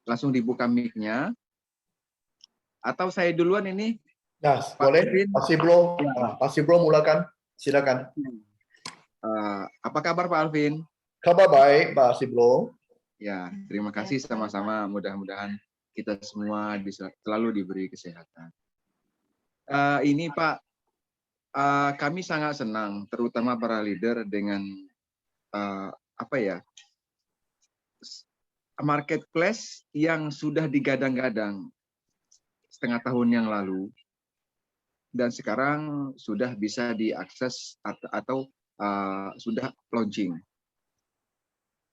langsung dibuka mic-nya. Atau saya duluan ini, Nah, Pak boleh. Alvin? Ya. Pak Sibro mulakan. Silakan. Apa kabar Pak Alvin? Kabar baik, Pak Sibro. Ya, terima kasih sama-sama. Mudah-mudahan kita semua selalu diberi kesehatan. Ini Pak, kami sangat senang, terutama para leader dengan marketplace yang sudah digadang-gadang setengah tahun yang lalu dan sekarang sudah bisa diakses atau sudah launching.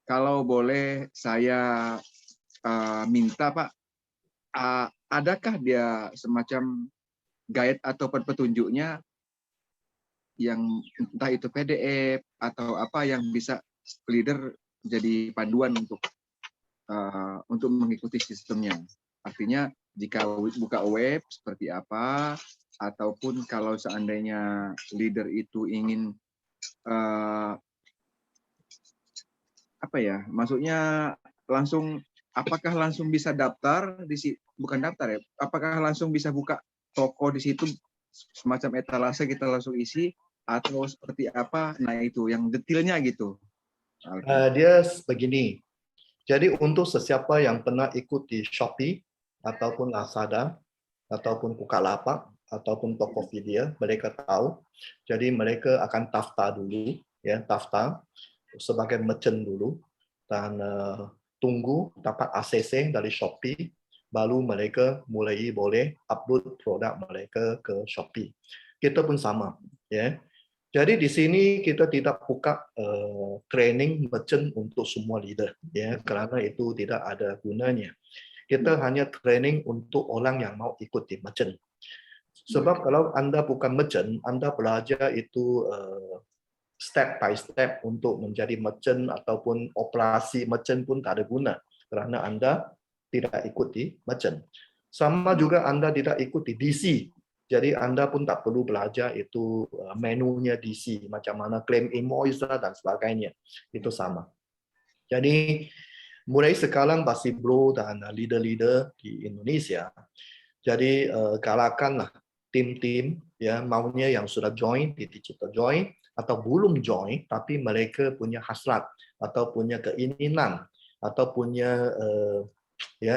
Kalau boleh saya minta Pak, adakah dia semacam guide atau petunjuknya yang entah itu PDF atau apa yang bisa leader jadi panduan untuk mengikuti sistemnya. Artinya jika buka web seperti apa, ataupun kalau seandainya leader itu ingin maksudnya apakah langsung bisa daftar bukan daftar ya, apakah langsung bisa buka toko di situ semacam etalase kita langsung isi atau seperti apa? Nah itu yang detailnya gitu. Dia begini. Jadi untuk sesiapa yang pernah ikut di Shopee ataupun Lazada ataupun Bukalapak ataupun Tokopedia, mereka tahu. Jadi mereka akan daftar dulu, ya, daftar sebagai merchant dulu dan tunggu dapat ACC dari Shopee, baru mereka mulai boleh upload produk mereka ke Shopee. Kita pun sama, ya. Jadi di sini kita tidak buka training merchant untuk semua leader, ya, karena itu tidak ada gunanya. Kita hanya training untuk orang yang mau ikut di merchant. Sebab kalau Anda bukan merchant, Anda belajar itu step by step untuk menjadi merchant ataupun operasi merchant pun tak ada guna kerana Anda tidak ikut di merchant. Sama juga Anda tidak ikut di DC. Jadi Anda pun tak perlu belajar itu menunya DC, macam mana claim invoice dan sebagainya. Itu sama. Jadi mulai sekarang Pak Sibro dan leader-leader di Indonesia, jadi galakanlah tim-tim ya maunya yang sudah join di Digital Join atau belum join tapi mereka punya hasrat atau punya keinginan atau punya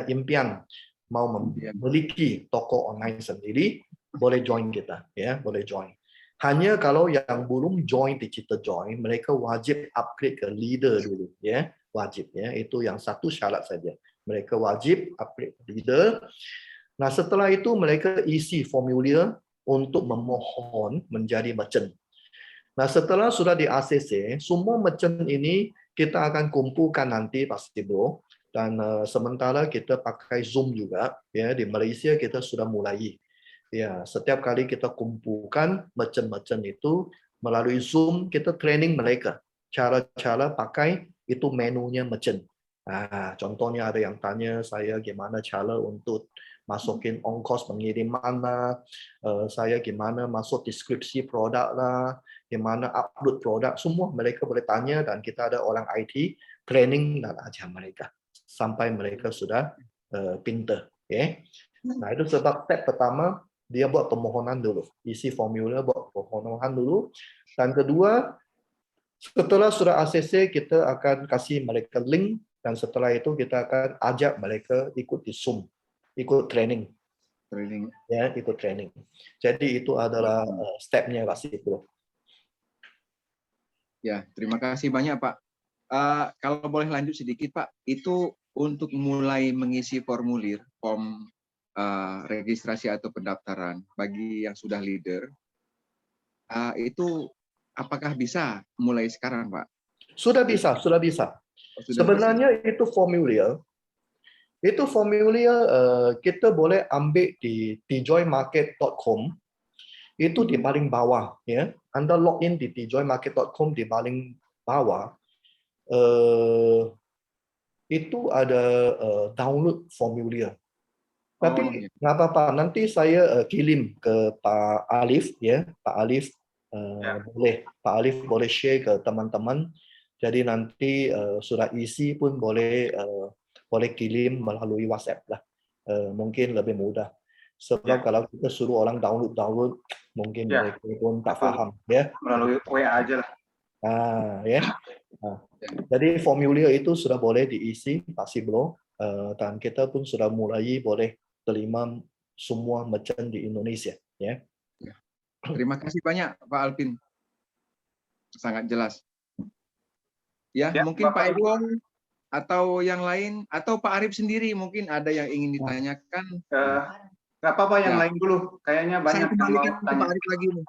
impian mau memiliki toko online sendiri, boleh join kita, ya, boleh join. Hanya kalau yang belum join Digital Join, mereka wajib upgrade ke leader dulu, ya, wajib, ya, itu yang satu syarat saja. Mereka wajib upgrade ke leader. Nah, setelah itu mereka isi formulir untuk memohon menjadi merchant. Nah, setelah sudah di ACC, semua merchant ini kita akan kumpulkan nanti pasti, Bro. Dan sementara kita pakai Zoom juga, ya, di Malaysia kita sudah mulai. Ya, setiap kali kita kumpulkan merchant-merchant itu melalui Zoom, kita training mereka cara-cara pakai itu menunya merchant. Nah, contohnya ada yang tanya saya gimana cara untuk masukin ongkos pengiriman lah, saya gimana masuk deskripsi produk lah, gimana upload produk, semua mereka boleh tanya dan kita ada orang IT training dan ajar mereka sampai mereka sudah pintar. Okay? Nah, itu sebab step pertama dia buat permohonan dulu, isi formulir buat permohonan dulu. Dan kedua, setelah sudah ACC kita akan kasih mereka link dan setelah itu kita akan ajak mereka ikut di Zoom, ikut training. Ya, ikut training. Jadi itu adalah stepnya Pak Sibro. Ya, terima kasih banyak Pak. Kalau boleh lanjut sedikit Pak, itu untuk mulai mengisi formulir form registrasi atau pendaftaran bagi yang sudah leader, itu apakah bisa mulai sekarang Pak? Sudah bisa, sudah bisa. Sebenarnya itu formulir kita boleh ambil di tjoymarket.com. Itu di paling bawah, ya. Anda login di tjoymarket.com di paling bawah. Itu ada download formulir. Tapi nggak apa-apa, nanti saya kirim ke Pak Alif, ya. Pak Alif boleh share ke teman-teman. Jadi nanti surat isi pun boleh boleh kirim melalui WhatsApp lah. Mungkin lebih mudah. Sebab kalau kita suruh orang download, mungkin mereka pun tak faham. Ya. Melalui WA aja lah. Ya. Jadi formulir itu sudah boleh diisi Pak Siblo, dan kita pun sudah mulai boleh terima semua merchant di Indonesia. Ya. Terima kasih banyak Pak Alvin, sangat jelas. Ya, mungkin Pak Eko atau yang lain, atau Pak Arif sendiri mungkin ada yang ingin ditanyakan. Nggak apa-apa, yang lain dulu. Kayaknya banyak yang mau tanya. Pak Arif lagi nih.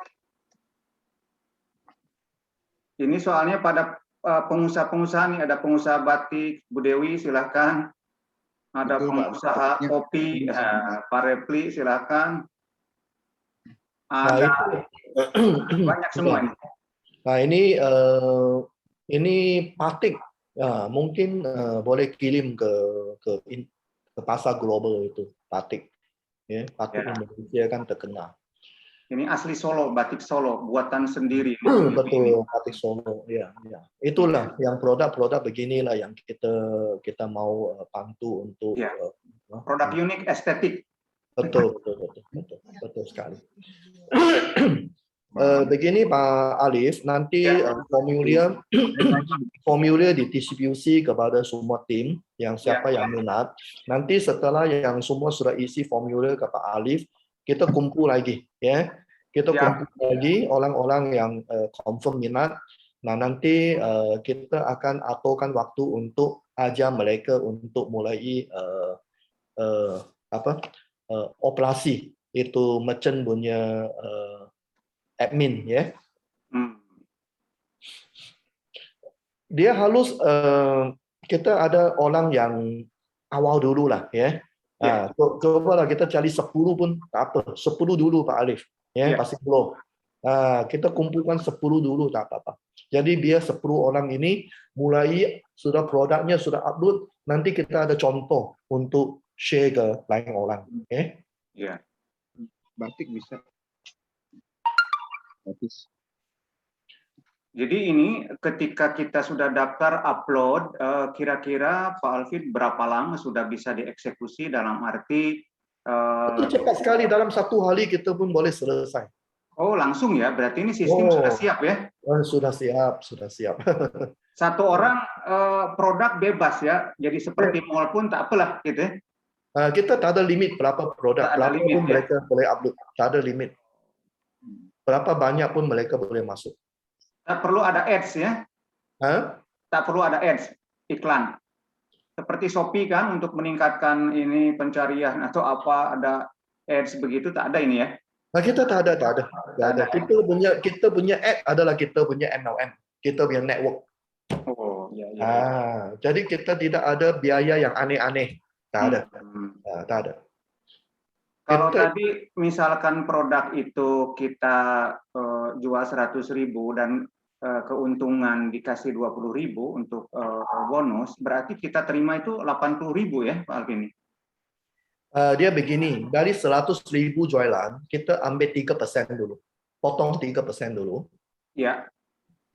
Ini soalnya pada pengusaha-pengusaha nih, ada pengusaha batik, Bu Dewi silahkan. Ada Betul, pengusaha Pak. kopi, Pak Repli silahkan. Ada banyak semua ini. Nah ini batik, mungkin boleh kirim ke pasar global itu batik. Ya, batik Indonesia kan terkenal. Ini asli Solo, batik Solo, buatan sendiri. Betul, batik Solo. Ya. Itulah yang produk-produk beginilah yang kita mau bantu untuk produk unik, estetik. Betul sekali. Begini Pak Alif, nanti formulir didistribusi kepada semua tim yang siapa yang minat. Nanti setelah yang semua sudah isi formulir ke Pak Alif, kita kumpul lagi, ya. Kita kumpul lagi orang-orang yang confirm minat. Nah nanti kita akan aturkan waktu untuk ajar mereka untuk mulai operasi itu merchant punya admin, ya. Dia harus kita ada orang yang awal dulu lah, ya. Cobalah kita cari 10 pun tak apa, 10 dulu Pak Alif, ya, pasti belum. Kita kumpulkan 10 dulu tak apa-apa. Jadi biar 10 orang ini mulai sudah produknya sudah upload, nanti kita ada contoh untuk share ke lain orang, ya. Ya. Batik bisa. Bagus. Jadi ini ketika kita sudah daftar upload, kira-kira Pak Alvin berapa lama sudah bisa dieksekusi, dalam arti itu cepat sekali, dalam 1 hari kita pun boleh selesai. Oh langsung ya, berarti ini sistem sudah siap ya? Sudah siap. Satu orang produk bebas ya, jadi seperti mall pun tak apalah gitu ya? Kita tak ada limit berapa produk, berapa pun mereka boleh upload, tak ada limit. Berapa banyak pun mereka boleh masuk. Tak perlu ada ads ya? Tak perlu ada ads, iklan. Seperti Shopee kan untuk meningkatkan ini pencarian atau apa, ada ads begitu, tak ada ini ya? Nah, kita tak ada. Kita punya ad adalah kita punya MLM, kita punya network. Oh ya. Jadi kita tidak ada biaya yang aneh-aneh, tak ada. Kalau tadi misalkan produk itu kita jual 100.000 dan keuntungan dikasih 20.000 untuk bonus, berarti kita terima itu 80.000 ya Pak Alvin? Dia begini, dari 100.000 jualan, kita ambil 3% dulu. Potong 3% dulu. Ya.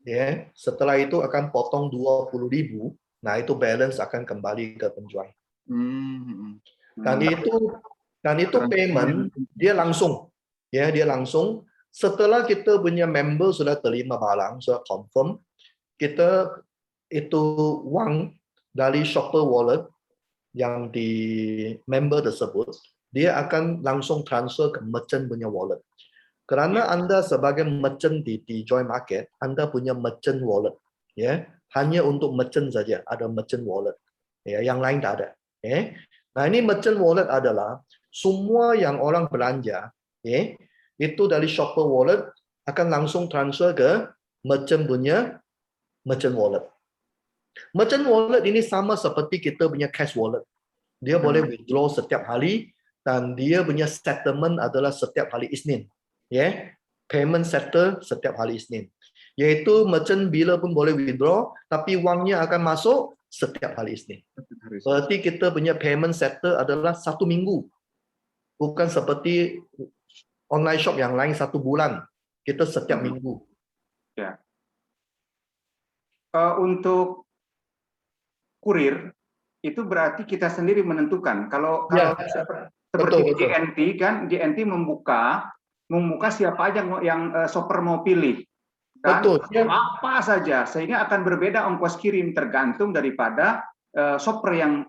Ya, setelah itu akan potong 20.000. Nah, itu balance akan kembali ke penjual. Dan itu payment dia langsung. Ya, dia langsung. Setelah kita punya member sudah terima barang, sudah confirm, kita itu uang dari shopper wallet yang di member tersebut, dia akan langsung transfer ke merchant punya wallet. Karena Anda sebagai merchant di Joy Market, Anda punya merchant wallet, ya, hanya untuk merchant saja ada merchant wallet, ya, yang lain tak ada. Ya. Nah ini merchant wallet adalah semua yang orang belanja, ya, itu dari shopper wallet akan langsung transfer ke merchant punya merchant wallet. Merchant wallet ini sama seperti kita punya cash wallet. Dia boleh withdraw setiap hari dan dia punya settlement adalah setiap hari Isnin. Ya, payment settle setiap hari Isnin. Yaitu merchant bila pun boleh withdraw, tapi uangnya akan masuk setiap hari Isnin. Berarti kita punya payment settle adalah 1 minggu. Bukan seperti online shop yang lain 1 bulan. Kita setiap minggu. Untuk kurir, itu berarti kita sendiri menentukan. Kalau Ya, seperti betul. GNT kan, GNT membuka siapa aja yang shopper mau pilih. Kan? Betul. Apa saja, sehingga akan berbeda ongkos kirim tergantung daripada shopper yang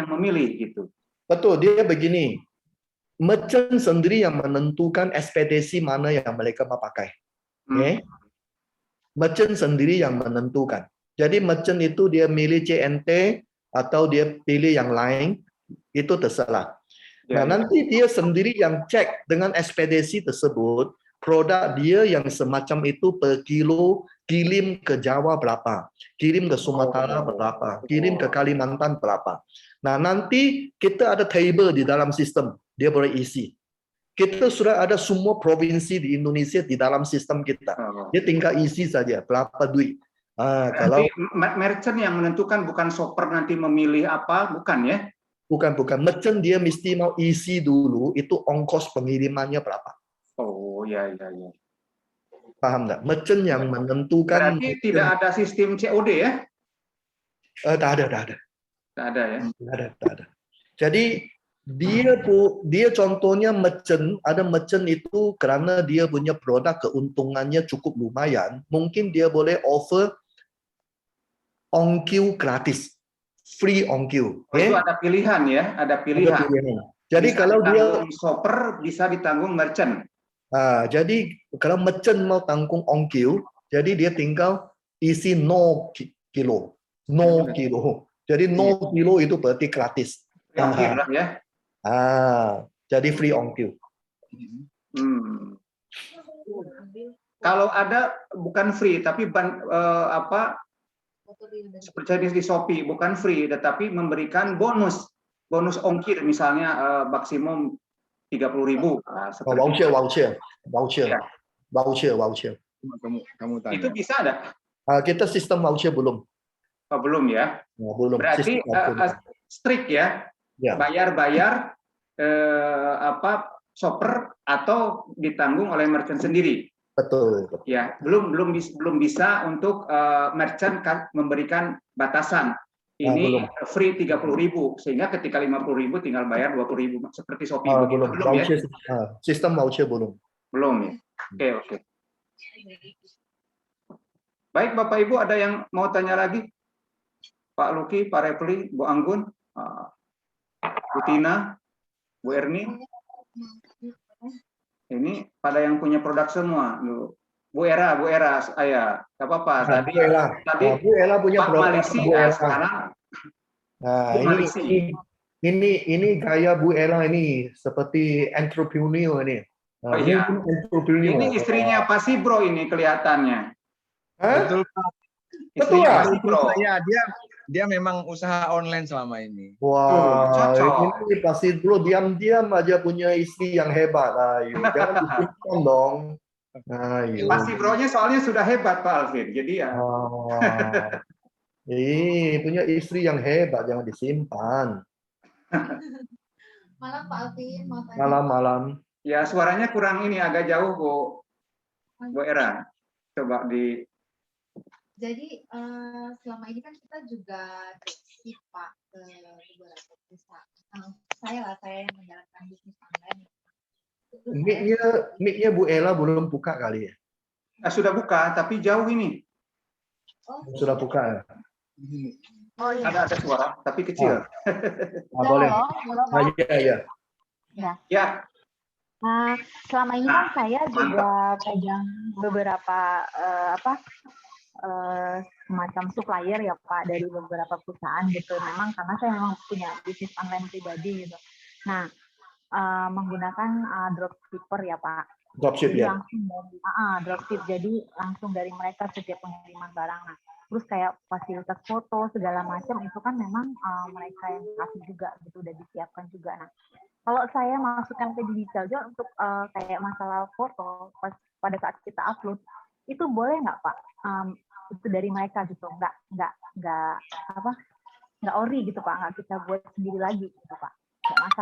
memilih gitu. Betul, dia begini. Merchant sendiri yang menentukan ekspedisi mana yang mereka mau pakai. Okay? Merchant sendiri yang menentukan. Jadi merchant itu dia milih CNT atau dia pilih yang lain, itu terserah. Nah, nanti dia sendiri yang cek dengan ekspedisi tersebut, produk dia yang semacam itu per kilo kirim ke Jawa berapa, kirim ke Sumatera berapa, kirim ke Kalimantan berapa. Nah, nanti kita ada table di dalam sistem, dia boleh isi. Kita sudah ada semua provinsi di Indonesia di dalam sistem kita. Dia tinggal isi saja berapa duit. Kalau merchant yang menentukan, bukan shopper nanti memilih apa, bukan ya? Bukan. Merchant dia mesti mau isi dulu itu ongkos pengirimannya berapa. Oh, ya. Paham nggak? Merchant yang menentukan. Berarti tidak ada sistem COD ya? Tak ada. Tak ada ya? Tak ada. Jadi dia contohnya merchant, ada merchant itu karena dia punya produk keuntungannya cukup lumayan, mungkin dia boleh offer ongkir gratis, free ongkir. Itu ada pilihan ya, ada pilihan. Jadi bisa kalau dia shopper, bisa ditanggung merchant. Jadi kalau merchant mau tanggung ongkir, jadi dia tinggal isi 0 kilo. Jadi 0 kilo itu berarti gratis. Ongkir lah ya. Jadi free ongkir. Kalau ada bukan free, tapi seperti di Shopee bukan free, tetapi memberikan bonus ongkir, misalnya maksimum 30.000. Voucher. Kamu tanya. Itu bisa ada? Kita sistem voucher belum. Belum ya? Belum. Berarti strict ya? Bayar shopper atau ditanggung oleh merchant sendiri. Betul. Ya, belum bisa untuk merchant memberikan batasan. Ini free 30.000, sehingga ketika 50.000 tinggal bayar 20.000 seperti Shopee. Belum ya? Sistem voucher belum. Belum ya. Oke. Baik, Bapak Ibu, ada yang mau tanya lagi? Pak Luki, Pak Refli, Bu Anggun, Bu Tina, Bu Erni. Ini pada yang punya produk semua. Bu Era, saya nggak apa-apa. Tadi Bu Ella punya Pak produk. Malisi, sekarang. Ini gaya Bu Ella ini seperti entrepreneur ini. Ini istrinya Pak Sibro ini kelihatannya. Betul Pak. Betul Pak Sibro. Ya, dia memang usaha online selama ini. Wah, ini Pak Sibro diam-diam aja punya istri yang hebat. Jangan disimpan dong. Pak Sibro-nya soalnya sudah hebat Pak Alvin, jadi ya. Punya istri yang hebat, jangan disimpan. Malam Pak Alvin, Malam. Ya, suaranya kurang ini, agak jauh Bu Era. Coba di. Jadi selama ini kan kita juga dropship Pak ke beberapa perusahaan. Saya yang menjalankan bisnis online. Mic-nya Bu Ella belum buka kali ya? Sudah buka, tapi jauh ini. Sudah buka ya? Ada suara, tapi kecil. Boleh. Iya. Ya. Selama ini kan saya juga pegang beberapa semacam supplier ya Pak dari beberapa perusahaan gitu. Memang karena saya memang punya bisnis online pribadi gitu. Nah, menggunakan dropshipper ya Pak. Dropship ya. Dropship, jadi langsung dari mereka setiap pengiriman barang. Nah, terus kayak fasilitas foto segala macam itu kan memang mereka yang kasih juga gitu, udah disiapkan juga. Nah, kalau saya masukkan ke digital juga untuk kayak masalah foto pada saat kita upload itu boleh nggak Pak? Itu dari mereka gitu, nggak ori gitu Pak, nggak kita buat sendiri lagi gitu Pak.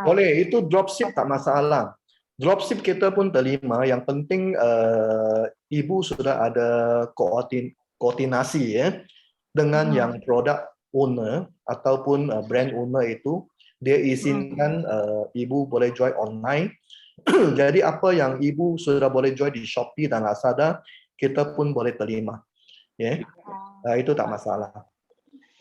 Boleh, itu dropship tak masalah. Dropship kita pun terima. Yang penting Ibu sudah ada koordinasi ya dengan yang produk owner ataupun brand owner itu dia izinkan ibu boleh jual online. Jadi apa yang ibu sudah boleh jual di Shopee dan Lazada, kita pun boleh terima. Ya, itu tak masalah.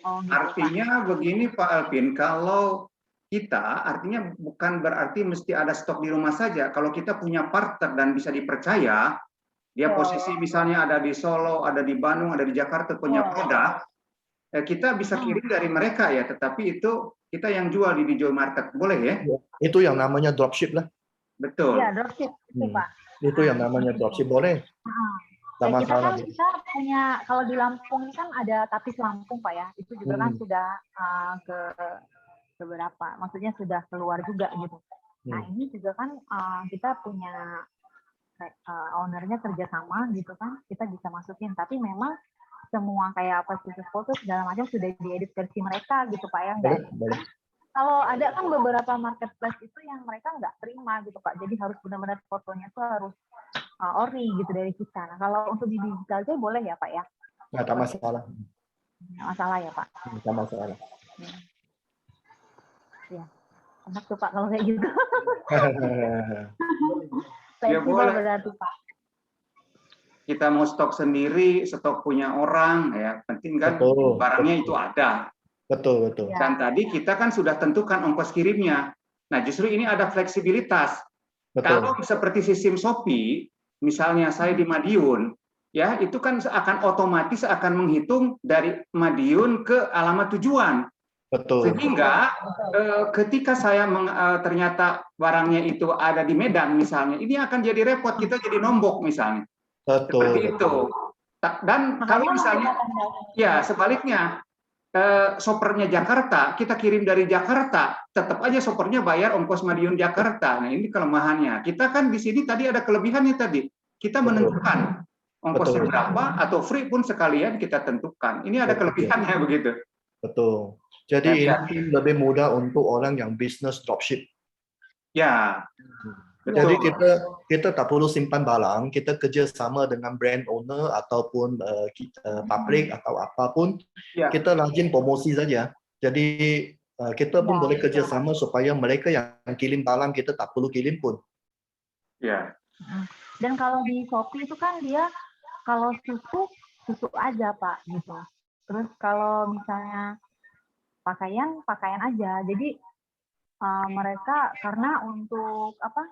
Oh, gitu, Pak. Artinya begini Pak Alvin, kalau kita artinya bukan berarti mesti ada stok di rumah saja. Kalau kita punya partner dan bisa dipercaya, dia posisi misalnya ada di Solo, ada di Bandung, ada di Jakarta punya produk, kita bisa kirim dari mereka ya, tetapi itu kita yang jual di digital market, boleh ya? Itu yang namanya dropship lah. Betul. Iya, dropship itu, Pak. Itu yang namanya dropship, boleh. Ya, kita kan kita punya, kalau di Lampung kan ada Tapis Lampung Pak ya, itu juga kan sudah ke beberapa, maksudnya sudah keluar juga gitu. Nah ini juga kan kita punya ownernya kerjasama gitu kan, kita bisa masukin, tapi memang semua kayak apa situs foto segala macam sudah diedit versi mereka gitu Pak ya. Boleh. Kalau ada kan beberapa marketplace itu yang mereka nggak terima gitu Pak, jadi harus benar-benar fotonya tuh harus ori gitu dari kita. Nah kalau untuk di digital aja boleh ya Pak ya? Nggak tak masalah. Nggak masalah ya Pak? Nggak masalah. Ya, enak tuh Pak kalau kayak gitu. Ya boleh. Berarti Pak. Kita mau stok sendiri, stok punya orang, ya penting kan barangnya itu ada. Betul. Dan tadi kita kan sudah tentukan ongkos kirimnya. Nah justru ini ada fleksibilitas. Kalau seperti sistem Shopee, misalnya saya di Madiun, ya itu kan akan otomatis akan menghitung dari Madiun ke alamat tujuan. Betul. Sehingga ketika saya ternyata barangnya itu ada di Medan misalnya, ini akan jadi repot, kita jadi nombok misalnya. Seperti itu. Dan kalau misalnya, ya sebaliknya, shoppernya Jakarta, kita kirim dari Jakarta, tetap aja shoppernya bayar ongkos Madiun Jakarta. Nah ini kelemahannya. Kita kan di sini tadi ada kelebihannya tadi. Kita menentukan ongkosnya berapa atau free pun sekalian kita tentukan. Ini ada kelebihannya begitu. Betul. Jadi ini lebih mudah untuk orang yang bisnis dropship. Ya. Jadi kita tak perlu simpan barang, kita kerjasama dengan brand owner ataupun pabrik atau apapun, kita rajin promosi saja. Jadi kita pun boleh kerjasama supaya mereka yang kirim barang kita tak perlu kirim pun. Ya. Dan kalau di Shopee itu kan dia kalau susu aja Pak gitu. Terus kalau misalnya pakaian aja. Jadi mereka karena untuk apa?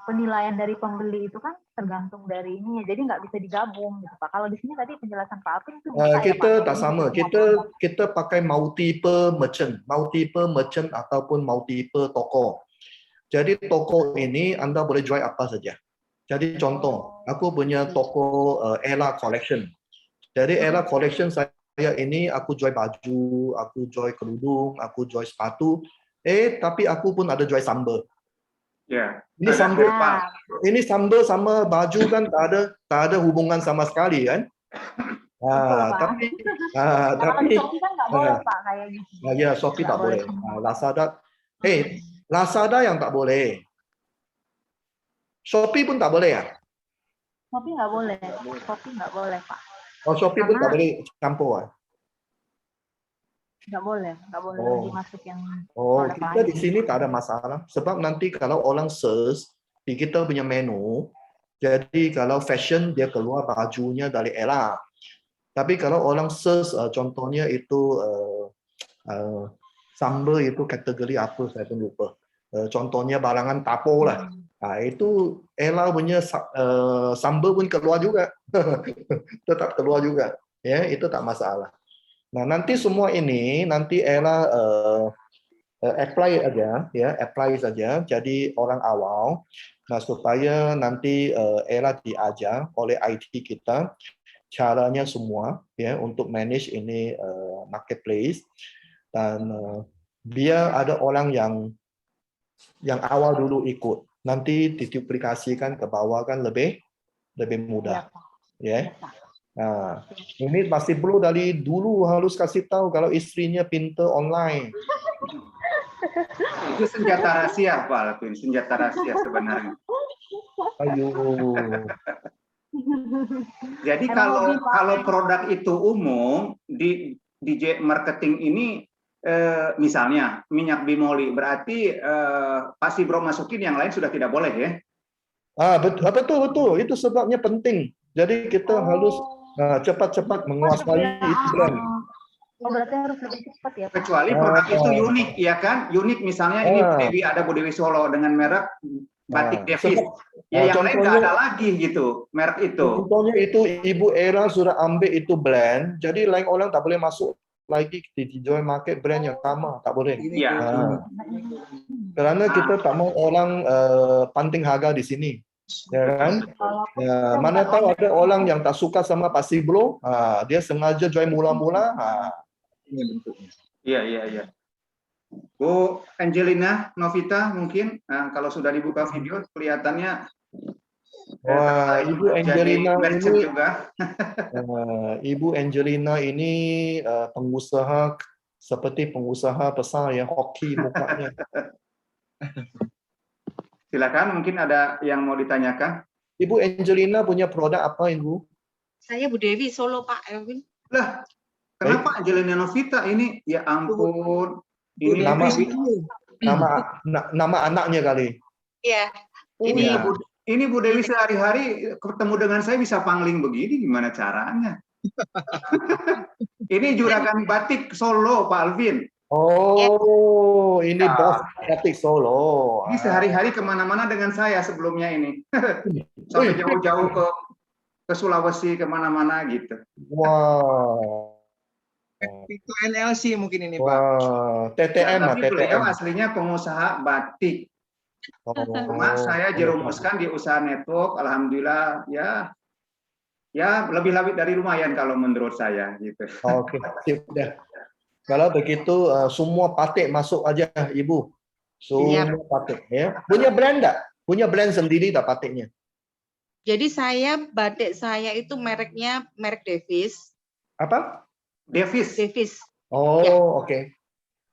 Penilaian dari pembeli itu kan tergantung dari ini, jadi nggak bisa digabung gitu Pak. Kalau di sini tadi penjelasan Pak Alvin itu kita tak sama. Kita pakai multiple merchant ataupun multiple toko. Jadi toko ini Anda boleh jual apa saja. Jadi contoh, aku punya toko Ella Collection. Jadi Ella Collection saya ini aku jual baju, aku jual kerudung, aku jual sepatu. Tapi aku pun ada jual sambal. Ya. Ini sambal sama baju kan tak ada hubungan sama sekali kan? Tapi Shopee kan nggak boleh Pak kayak gitu. Ya Shopee tak boleh. Lazada, Lazada yang tak boleh. Shopee pun tak boleh ya? Shopee nggak boleh Pak. Oh Shopee pun tak boleh campur. Nggak boleh dimasukin. Kita di sini tak ada masalah. Sebab nanti kalau orang search di kita punya menu, jadi kalau fashion dia keluar bajunya dari Ella. Tapi kalau orang search contohnya itu sambal itu kategori apa saya pun lupa. Contohnya barangan tapo lah. Nah, itu Ella punya sambal pun keluar juga. Tetap keluar juga. Ya, itu tak masalah. Nah, nanti semua ini nanti Ella apply saja jadi orang awal. Nah, supaya nanti Ella diajar oleh IT kita caranya semua ya untuk manage ini marketplace dan biar ada orang yang awal dulu ikut. Nanti diduplikasikan ke bawah kan lebih mudah. Ya. Nah, ini pasti perlu dari dulu harus kasih tahu kalau istrinya pintar online. Itu senjata rahasia, Pak Alvin. Senjata rahasia sebenarnya. Ayo. Jadi kalau produk itu umum, DJ marketing ini misalnya minyak bimoli, berarti Pak Sibro masukin, yang lain sudah tidak boleh ya? Betul. Itu sebabnya penting. Jadi kita harus cepat-cepat menguasai itu brand. Oh, berarti harus lebih cepat ya, Pak? Kecuali produk itu unik, ya kan? Unik, misalnya ini Bu Dewi, ada Bu Dewi Solo dengan merek batik Davis. Ya, yang lain nggak ada lagi gitu, merek itu. Contohnya itu Ibu Era sudah ambil itu brand, jadi lain orang tak boleh masuk lagi di join market brand yang sama, tak boleh. Iya. Karena kita tak mau orang panting harga di sini. Ya kan? Mana tahu ada orang yang tak suka sama Pak Sibro, dia sengaja join mula-mula. Ini bentuknya. Iya. Bu Angelina Novita mungkin kalau sudah dibuka video kelihatannya Ibu Angelina ini juga. Ibu Angelina ini pengusaha seperti pengusaha besar yang hoki mukanya. Silakan, mungkin ada yang mau ditanyakan. Ibu Angelina punya produk apa, Ibu? Saya Bu Dewi Solo, Pak Elvin. Lah, kenapa Angelina Novita ini? Ya ampun. Ini nama anaknya kali. Iya. Ini Bu Dewi sehari-hari ketemu dengan saya bisa pangling begini, gimana caranya? Ini juragan batik Solo, Pak Alvin. Oh, ini bos batik Solo. Ini sehari-hari kemana-mana dengan saya sebelumnya ini. Sampai jauh-jauh ke Sulawesi, kemana-mana gitu. Wow. Itu NLC mungkin ini, Pak. Wah, TTM, Tapi beliau TTM. aslinya pengusaha batik. Cuma saya jerumuskan di usaha network, alhamdulillah ya lebih dari lumayan kalau menurut saya gitu. Oke, sip dah. Kalau begitu semua batik masuk aja, Ibu. Semua batik ya. Punya brand enggak? Punya brand sendiri tak batiknya? Jadi batik saya itu mereknya merek Davis. Apa? Davis. Oh, Ya. oke.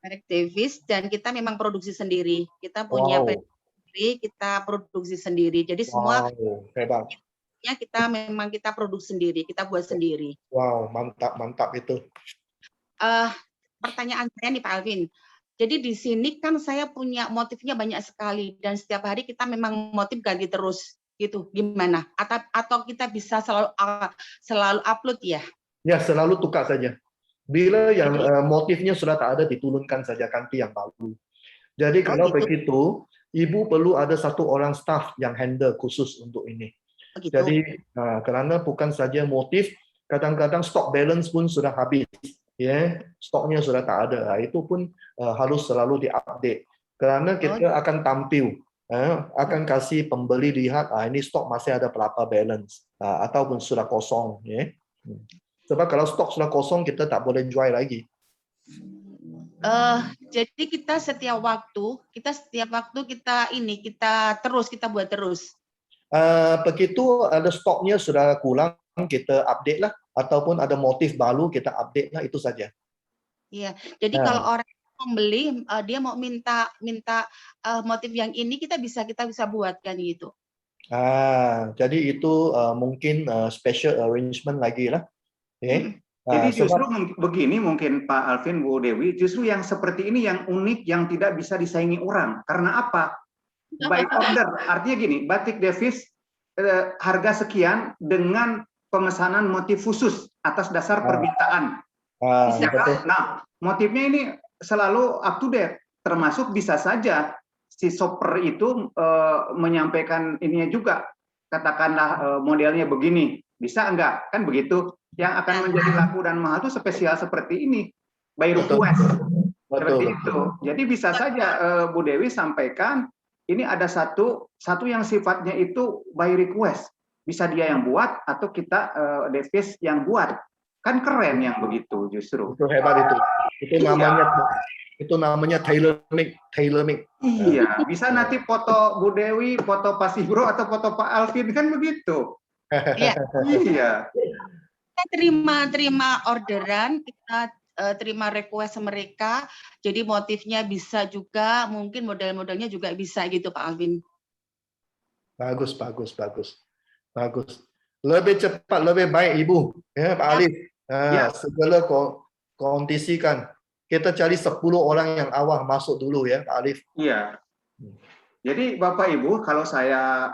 Merek Davis, dan kita memang produksi sendiri. Kita punya brand sendiri, kita produksi sendiri. Jadi semua hebat. kita produksi sendiri, kita buat sendiri. Wow, mantap itu. Pertanyaan saya nih Pak Alvin. Jadi di sini kan saya punya motifnya banyak sekali, dan setiap hari kita memang motif ganti terus gitu. Gimana? Atau kita bisa selalu upload ya? Ya, selalu tukar saja. Bila yang motifnya sudah tak ada, diturunkan saja, ganti yang baru. Jadi kalau begitu, Ibu perlu ada satu orang staff yang handle khusus untuk ini. Begitu. Jadi kerana bukan saja motif, kadang-kadang stok balance pun sudah habis, ya, stoknya sudah tak ada. Itu pun harus selalu diupdate. Kerana kita akan tampil, akan kasih pembeli lihat, ini stok masih ada berapa balance, ataupun sudah kosong, ya. Sebab kalau stok sudah kosong, kita tak boleh jual lagi. Jadi kita setiap waktu kita buat terus. Begitu ada stoknya sudah kurang, kita update lah, ataupun ada motif baru kita update lah, itu saja. Iya. Jadi kalau orang membeli, dia mau minta motif yang ini, kita bisa buatkan gitu. Jadi itu mungkin special arrangement lagi lah. Okay. Jadi justru begini mungkin Pak Alvin, Bu Dewi, justru yang seperti ini yang unik, yang tidak bisa disaingi orang. Karena apa? By order, artinya gini, batik Davis harga sekian dengan pemesanan motif khusus atas dasar permintaan. Nah, motifnya ini selalu up to date, termasuk bisa saja si shopper itu menyampaikan ininya juga, katakanlah modelnya begini, bisa enggak? Kan begitu. Yang akan menjadi laku dan mahal itu spesial seperti ini, by request. Seperti itu. Jadi bisa saja Bu Dewi sampaikan, ini ada satu yang sifatnya itu by request. Bisa dia yang buat atau kita Davis yang buat. Kan keren yang begitu justru. Itu hebat itu. Itu namanya tailor make. Iya, bisa nanti foto Bu Dewi, foto Pak Sibro atau foto Pak Alvin, kan begitu. Iya. Kita terima orderan, kita terima request mereka, jadi motifnya bisa juga, mungkin model-modelnya juga bisa gitu Pak Alvin. Bagus. Lebih cepat, lebih baik Ibu. Ya, Pak Alif. Segala Kondisikan. Kita cari 10 orang yang awal masuk dulu ya, Pak Alif. Iya. Jadi Bapak Ibu, kalau saya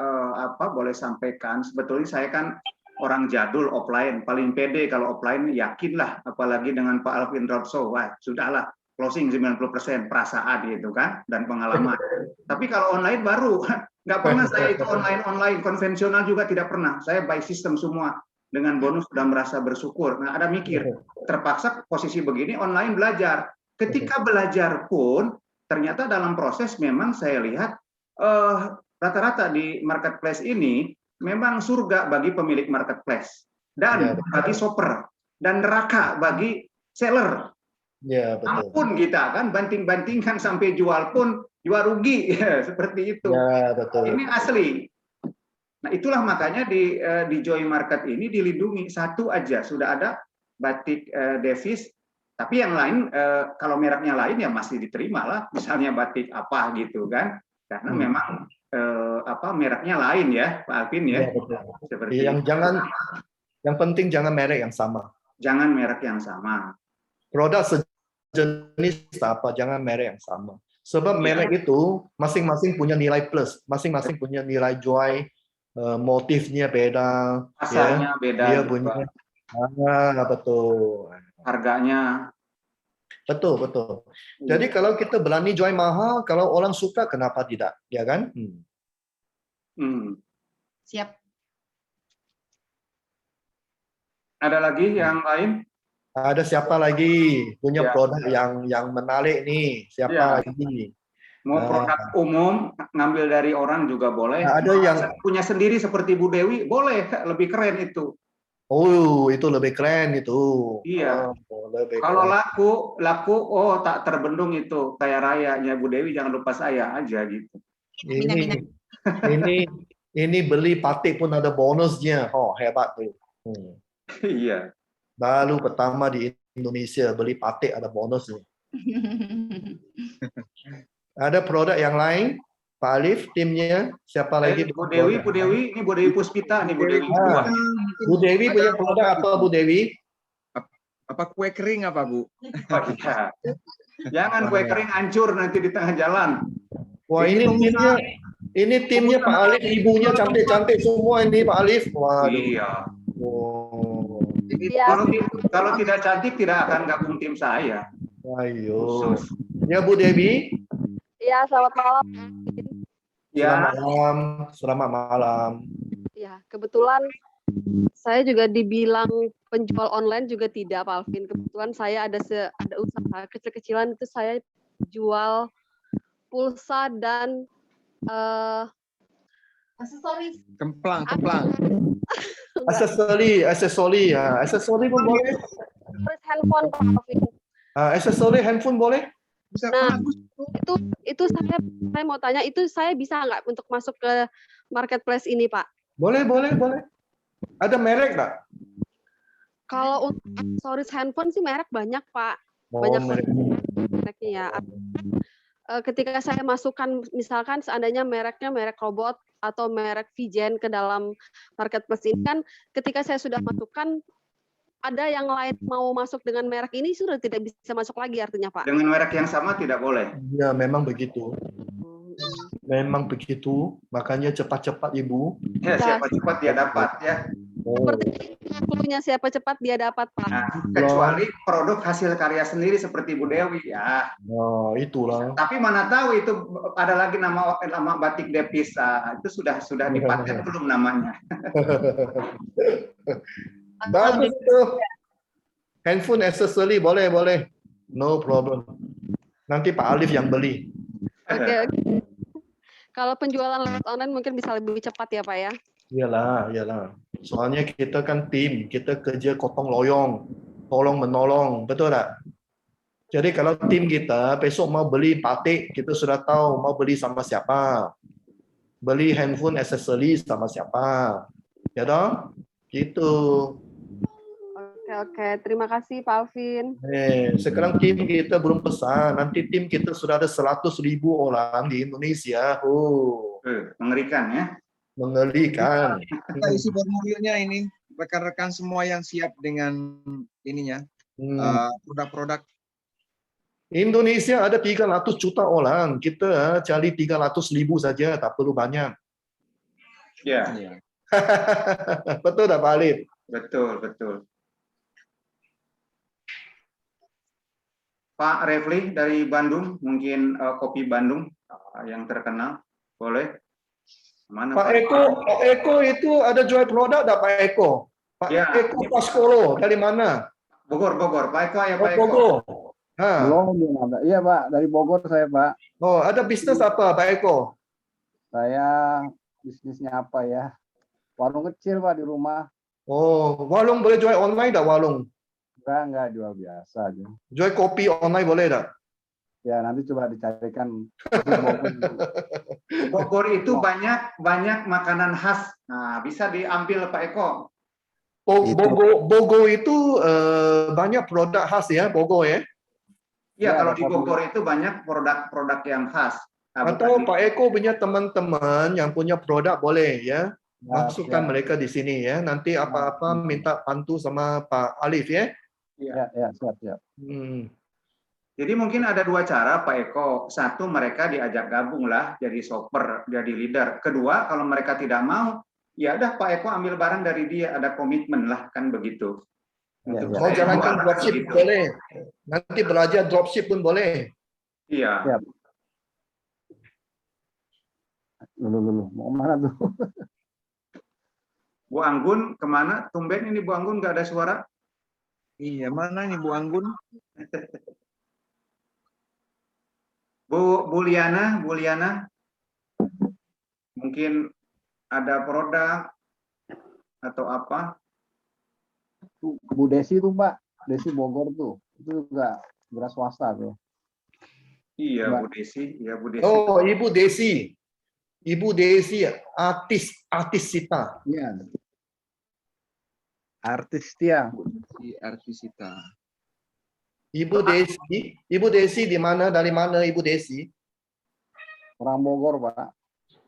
boleh sampaikan, sebetulnya saya kan orang jadul offline, paling pede kalau offline yakinlah, apalagi dengan Pak Alvin Rodshaw, wah sudahlah closing 90% perasaan gitu kan dan pengalaman. Tapi kalau online baru, nggak pernah saya itu online konvensional juga tidak pernah. Saya by system semua dengan bonus sudah merasa bersyukur. Nah ada mikir, terpaksa posisi begini online belajar. Ketika belajar pun ternyata dalam proses memang saya lihat rata-rata di marketplace ini memang surga bagi pemilik marketplace dan bagi shopper dan neraka bagi seller. Ya, betul. Ampun kita kan banting-bantingkan sampai jual pun jual rugi ya, seperti itu. Ya, betul. Ini asli. Nah itulah makanya di Joy Market ini dilindungi satu aja sudah ada batik Davis, tapi yang lain kalau mereknya lain ya masih diterima lah, misalnya batik apa gitu kan, karena memang mereknya lain ya Pak Alvin ya. Seperti yang penting jangan merek yang sama. Jangan merek yang sama. Produk sejenis apa, jangan merek yang sama. Sebab merek itu masing-masing punya nilai plus, masing-masing punya nilai joy, motifnya beda, pasarnya beda, dia punya betul. Harganya. Betul. Jadi kalau kita berani jual mahal, kalau orang suka kenapa tidak, ya kan? Siap. Ada lagi yang lain? Ada siapa lagi punya produk yang menarik nih? Siapa lagi? Mau produk umum ngambil dari orang juga boleh. Ada yang punya sendiri seperti Bu Dewi boleh, lebih keren itu. Oh, itu lebih keren itu. Iya. Kalau laku, oh tak terbendung itu kaya rayanya Bu Dewi, jangan lupa saya aja gitu. Ini beli batik pun ada bonusnya. Oh, hebat tuh. Iya. Baru pertama di Indonesia beli batik ada bonusnya. Ada produk yang lain? Pak Alif, timnya siapa lagi? Bu Dewi, ini Bu Dewi Puspita nih Bu Dewi. Bu Dewi punya produk apa Bu Dewi? Apa kue kering apa Bu? Oh, iya. Jangan kue kering hancur nanti di tengah jalan. Wah ini timnya Pak Alif, ibunya cantik-cantik semua ini Pak Alif. Waduh. Iya. Oh. Kalau tidak cantik tidak akan gabung tim saya. Ayo. Ya Bu Dewi. Ya, selamat malam. Ya. Selamat malam. Ya, kebetulan saya juga dibilang penjual online juga tidak, Pak Alvin. Kebetulan saya ada usaha kecil-kecilan, itu saya jual pulsa dan aksesoris. Kemplang. Aksesori ya. Aksesori pun boleh. Handphone, Pak Alvin. Aksesori handphone boleh? Nah, itu saya mau tanya, itu saya bisa nggak untuk masuk ke marketplace ini, Pak? Boleh. Ada merek nggak? Kalau untuk aksesoris handphone sih merek banyak, Pak. Banyak mereknya ya. Ketika saya masukkan, misalkan seandainya mereknya merek robot atau merek Vigen ke dalam marketplace ini kan, ketika saya sudah masukkan, ada yang lain mau masuk dengan merek ini sudah tidak bisa masuk lagi artinya Pak? Dengan merek yang sama tidak boleh. Ya memang begitu. Makanya cepat-cepat Ibu. Ya siapa cepat dia dapat ya. Seperti punya siapa cepat dia dapat Pak. Nah, kecuali produk hasil karya sendiri seperti Bu Dewi ya. Oh itulah. Tapi mana tahu itu ada lagi nama batik Devisa, itu sudah dipaten belum namanya. Bagus tuh. Handphone accessory boleh. No problem. Nanti Pak Alif yang beli. Oke. Kalau penjualan lewat online mungkin bisa lebih cepat ya Pak ya? Iyalah. Soalnya kita kan tim, kita kerja gotong royong, tolong menolong, betul tak? Jadi kalau tim kita besok mau beli batik, kita sudah tahu mau beli sama siapa. Beli handphone accessory sama siapa. Ya dong? Gitu. Oke. Terima kasih Pak Alvin. Sekarang tim kita belum pesan. Nanti tim kita sudah ada 100.000 orang di Indonesia. Mengerikan ya. Mengerikan. Kita isi formulirnya ini. Rekan-rekan semua yang siap dengan ininya. produk-produk. Indonesia ada 300 juta orang. Kita cari 300.000 saja, tak perlu banyak. Ya, Iya. Betul tak Pak Alif? betul, betul. Pak Refli dari Bandung, mungkin kopi Bandung yang terkenal, boleh? Mana Pak Eko itu ada jual produk tak Pak Eko? Pak Ya. Eko Paskolo dari mana? Bogor, Pak Eko ya, Oh, Pak Eko. Bogor. Belum, ada. Iya Pak, dari Bogor saya Pak. Oh, ada bisnis apa Pak Eko? Saya bisnisnya apa ya? Warung kecil Pak di rumah. Oh, warung boleh jual online tak warung? Enggak jual biasa aja. Jual kopi online boleh tak? Ya nanti coba dicarikan. Bogor itu banyak makanan khas. Nah, bisa diambil Pak Eko. Bogor itu banyak produk khas ya, Bogor ya? Ya, Ya, kalau ada di kopi. Bogor itu banyak produk-produk yang khas. Nah, Atau bukan di- Pak Eko punya teman-teman yang punya produk boleh ya? Masukkan Ya. mereka di sini ya. Nanti apa-apa minta bantu sama Pak Alif ya. Ya, siap. Hmm. Jadi mungkin ada dua cara Pak Eko. Satu, mereka diajak gabung lah jadi shopper, jadi leader. Kedua, kalau mereka tidak mau, ya udah Pak Eko ambil barang dari dia, ada komitmen lah kan begitu. Ya. Mau saya jalankan jual, dropship begitu. boleh. Nanti belajar dropship pun boleh. Iya. Ya. Lulu. Mau kemana tuh? Bu Anggun kemana? Tumben ini Bu Anggun nggak ada suara. Iya, mana nih Bu Anggun? Bu Liana, mungkin ada produk atau apa? Bu Desi tuh Pak. Desi Bogor tuh. Itu juga beras swasta tuh. Iya, Mbak. Bu Desi. Ya, Bu Desi. Oh, Ibu Desi. Ibu Desi artis Sita. Iya. Artis dia. Si Artisita. Ibu Desi di mana? Dari mana Ibu Desi? Orang Bogor Pak.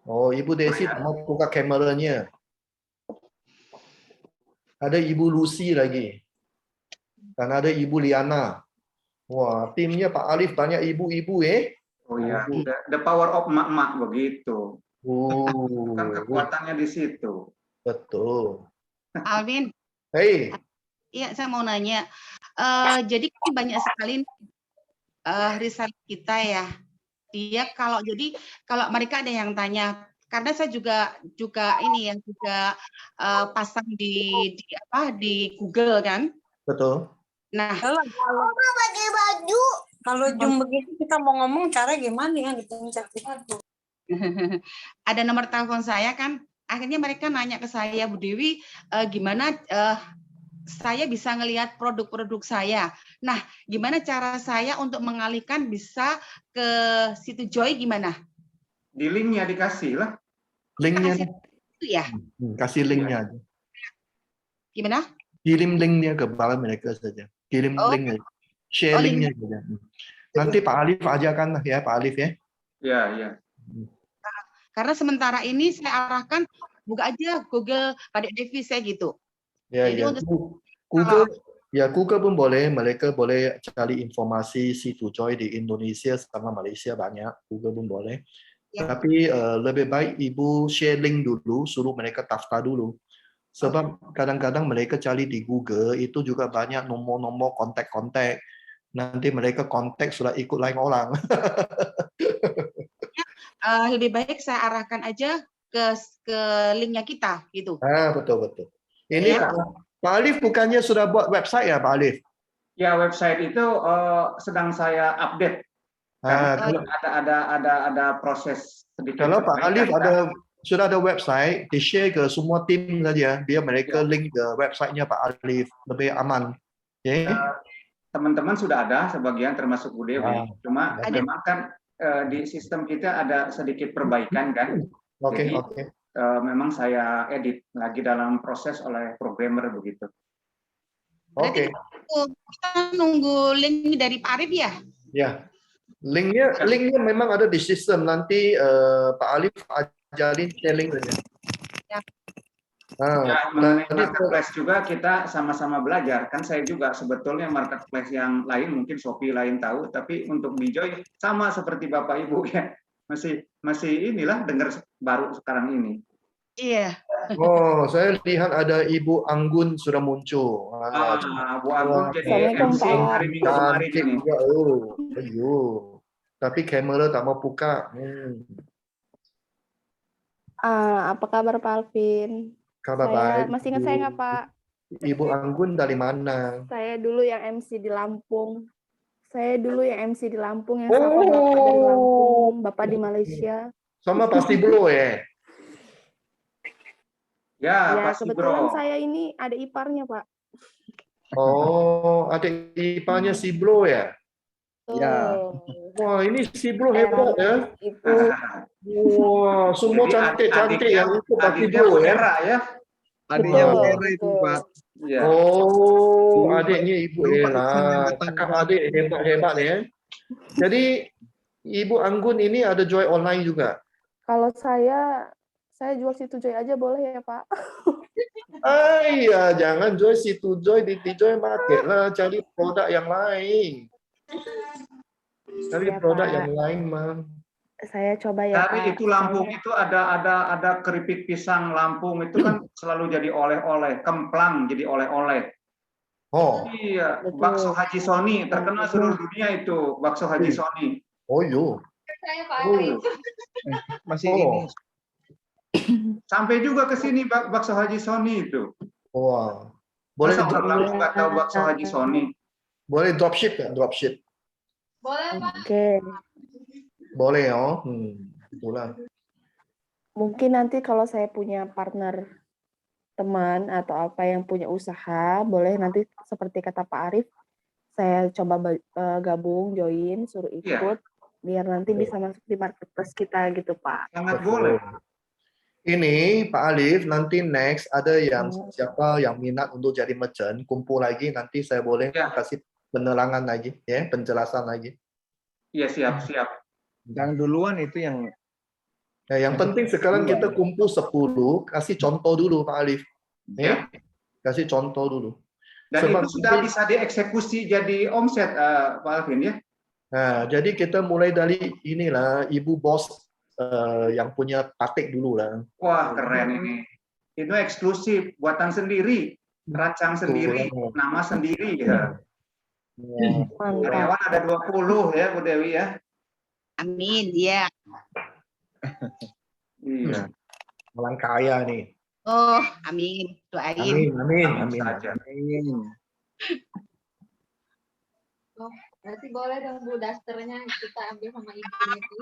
Oh, Ibu Desi mau buka kameranya. Ada Ibu Lucy lagi. Dan ada Ibu Liana. Wah, timnya Pak Alif banyak ibu-ibu Oh ya, the power of emak-emak begitu. Oh, Kan kekuatannya di situ. betul. Alvin, Hei, iya saya mau nanya. Jadi kan banyak sekali reseller kita ya. Dia kalau mereka ada yang tanya, karena saya juga ini yang juga pasang di Google kan. betul. Nah, Kalau Zoom begitu kita mau ngomong cara gimana ya dipencet itu. ada nomor telepon saya kan. Akhirnya mereka nanya ke saya, Bu Dewi, gimana saya bisa ngelihat produk-produk saya. Nah, gimana cara saya untuk mengalihkan bisa ke situ Joy gimana? Di linknya dikasih lah. Linknya, Itu ya. kasih linknya aja. Gimana? Kirim linknya ke mereka saja. Kirim Oh. linknya, share Oh, linknya saja. Nanti Pak Alif ajarkan lah ya, Pak Alif ya. Ya. Karena sementara ini saya arahkan buka aja Google pada Devi saya gitu. Ya, Jadi ya. untuk- Google pun boleh. Mereka boleh cari informasi situ Joy di Indonesia sama Malaysia banyak. Google pun boleh. Ya. Tapi lebih baik Ibu share link dulu, suruh mereka daftar dulu. Sebab kadang-kadang mereka cari di Google itu juga banyak nomor-nomor kontak-kontak. Nanti mereka kontak sudah ikut lain orang. Lebih baik saya arahkan aja ke linknya kita gitu. Betul. Ini Ya. Pak Alif bukannya sudah buat website ya Pak Alif? Ya, website itu sedang saya update. Kalau Ada proses sedikit. Pak Alif perbaikan. sudah ada website, di-share ke semua tim saja, biar mereka link ke websitenya Pak Alif, lebih aman. Okay? Teman-teman sudah ada sebagian termasuk Bu Dewi. Cuma Ada. memang kan di sistem kita ada sedikit perbaikan kan. Oke. Jadi, memang saya edit lagi dalam proses oleh programmer begitu. Oke. Kita nunggu link dari Pak Arif ya. Ya. Linknya memang ada di sistem. Nanti Pak Alif ajarin share link saja. Ya. Ya, mengenai marketplace juga kita sama-sama belajar. Kan saya juga sebetulnya marketplace yang lain, mungkin Shopee lain tahu, tapi untuk Bijoy sama seperti Bapak Ibu ya. Masih inilah dengar baru sekarang ini. Iya. Oh, saya lihat ada Ibu Anggun sudah muncul. Bu Anggun jadi MC hari Minggu kemarin Cantik ini. juga. Oh, ayo. Tapi kamera tak mau buka. Apa kabar Pak Alvin? Kabar Saya baik. masih ingat saya nggak Pak? Ibu Anggun dari mana? Saya dulu yang MC di Lampung. Saya dulu yang MC di Lampung yang sapa Bapak dari Lampung, Bapak di Malaysia. Sama pasti bro ya. Ya, Ya, pasti kebetulan bro. saya ini ada iparnya Pak. Oh, adik iparnya si bro ya? Ya. Wah, ini si bro hebat ya. Itu Wah, semua Jadi cantik-cantik yang itu pasti adiknya bro ya. Era ya. Adiknya Betul, Bu Era itu, betul. Pak. Ya. Oh, adiknya Ibu Lupa itu Era. angkatan Kakak berapa. adik hebat-hebat ya. Jadi Ibu Anggun ini ada Joy online juga. Kalau saya jual situ Joy aja boleh ya Pak? Iya, jangan Joy situ Joy di Joy Market lah, cari produk yang lain. Cari Iya, produk Pak. yang lain, Mam. Saya coba ya Dari Pak. itu Lampung itu ada keripik pisang Lampung itu kan selalu jadi oleh-oleh, kemplang jadi oleh-oleh. Oh, Iya, Betul. bakso Haji Soni terkenal seluruh dunia itu bakso Haji Soni. oh yo. Saya Pak Oh, Masih Oh. ini. sampai juga ke sini bakso Haji Soni itu. Wah. Boleh Masa orang Lampung nggak tahu bakso Haji Soni? boleh dropship ya, dropship. boleh Pak. Oke. Boleh oh. Itulah. Mungkin nanti kalau saya punya partner teman atau apa yang punya usaha, boleh nanti seperti kata Pak Arief, saya coba gabung, join, suruh ikut, biar nanti bisa masuk di marketplace kita gitu Pak. Sangat boleh. Ini Pak Alif, nanti next ada yang siapa yang minat untuk jadi merchant, kumpul lagi nanti saya boleh Ya. kasih penerangan lagi, ya, penjelasan lagi. Iya, siap. Yang duluan itu yang Nah, yang penting sekarang kita kumpul 10, kasih contoh dulu Pak Alif. Ya. Kasih contoh dulu. Dan Sebab itu sudah bisa dieksekusi jadi omset, Pak Alvin ya? Nah, jadi kita mulai dari inilah Ibu Bos yang punya patik dulu lah. Wah, keren ini. Itu eksklusif, buatan sendiri, rancang sendiri, nama sendiri ya. Mantap. Karyawan ada 20 ya, Bu Dewi ya. Amin, ya. Iya. Orang kaya nih. Oh, amin. Doain. Amin. Saja. Oh, berarti boleh dong Bu dasternya kita ambil sama Ibu itu.